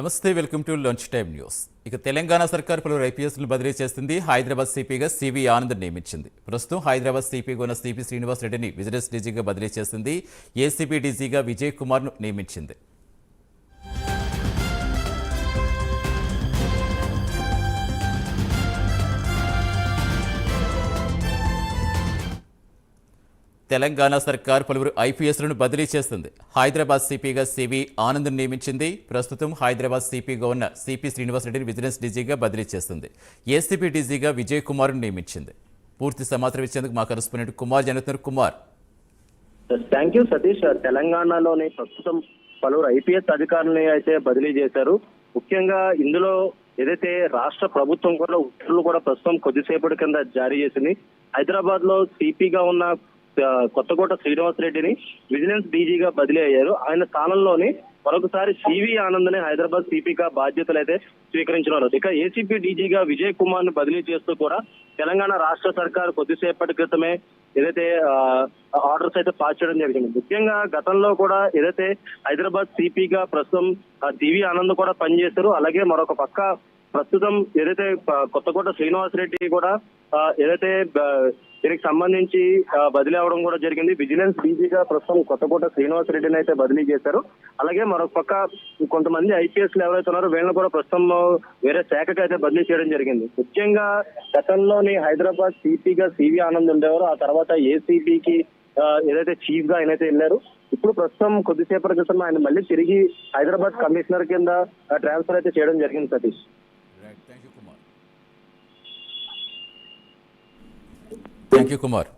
నమస్తే, welcome to lunch time news. ఇక తెలంగాణ సర్కార్ పలువురు ఐపీఎస్ను బదిలీ చేస్తుంది. హైదరాబాద్ సిపిగా సివి ఆనంద్ నియమించింది. ప్రస్తుతం హైదరాబాద్ సిపిగా ఉన్న సిపి శ్రీనివాస్ రెడ్డిని విజిలెన్స్ డీజీగా బదిలీ చేస్తుంది. ఏసీబీ డీజీగా విజయ్ కుమార్ను నియమించింది. తెలంగాణ సర్కార్ పలువురు ఐపీఎస్లను బదిలీ చేస్తుంది. హైదరాబాద్ సిపిగా సివి ఆనంద్ నియమించింది. ప్రస్తుతం హైదరాబాద్ సిపిగా ఉన్న సిపి శ్రీనివాస్ రెడ్డిని విజిలెన్స్ డీజీగా బదిలీ చేస్తుంది. ఏసీబీ డీజీగా విజయ్ కుమార్ను నియమించింది. పూర్తి సమాచారం ఇచ్చేందుకు మా కరెస్పాండెంట్ కుమార్ జరుగుతున్నారు. Kumar, thank you Satish. తెలంగాణలోని ప్రస్తుతం పలువురు ఐపీఎస్ అధికారులని అయితే బదిలీ చేశారు. ముఖ్యంగా ఇందులో ఏదైతే రాష్ట్ర ప్రభుత్వం కూడా ఉత్తర్వులు కూడా ప్రస్తుతం కొద్దిసేపటి కింద జారీ చేసింది. హైదరాబాద్ లో సిపిగా ఉన్న కొత్తకోట శ్రీనివాస్ రెడ్డిని విజిలెన్స్ డీజీగా బదిలీ అయ్యారు. ఆయన స్థానంలోని మరొకసారి సివి ఆనంద్ ని హైదరాబాద్ సిపిగా బాధ్యతలు అయితే స్వీకరించినారు. ఇక ఏసీపీ డీజీగా విజయ్ కుమార్ ను బదిలీ చేస్తూ కూడా తెలంగాణ రాష్ట్ర సర్కార్ కొద్దిసేపటి క్రితమే ఏదైతే ఆర్డర్స్ అయితే పాస్ చేయడం జరిగింది. ముఖ్యంగా గతంలో కూడా ఏదైతే హైదరాబాద్ సిపిగా ప్రస్తుతం సివి ఆనంద్ కూడా పనిచేశారు. అలాగే మరొక పక్క ప్రస్తుతం ఏదైతే కొత్తకోట శ్రీనివాస్ రెడ్డి కూడా ఏదైతే దీనికి సంబంధించి బదిలీ అవడం కూడా జరిగింది. విజిలెన్స్ డీజీగా ప్రస్తుతం కొత్తకోట శ్రీనివాస్ రెడ్డిని అయితే బదిలీ చేశారు. అలాగే మరొక పక్క కొంతమంది ఐపీఎస్లు ఎవరైతే ఉన్నారో వీళ్ళని కూడా ప్రస్తుతం వేరే శాఖకి అయితే బదిలీ చేయడం జరిగింది. ముఖ్యంగా గతంలోని హైదరాబాద్ సిపిగా సివి ఆనంద్ ఉండేవారు. ఆ తర్వాత ఏసీబీకి ఏదైతే చీఫ్ గా ఆయన అయితే వెళ్ళారు. ఇప్పుడు ప్రస్తుతం కొద్దిసేపటి క్రితం ఆయన మళ్ళీ తిరిగి హైదరాబాద్ కమిషనర్ కింద ట్రాన్స్ఫర్ అయితే చేయడం జరిగింది. Satish, thank you Kumar.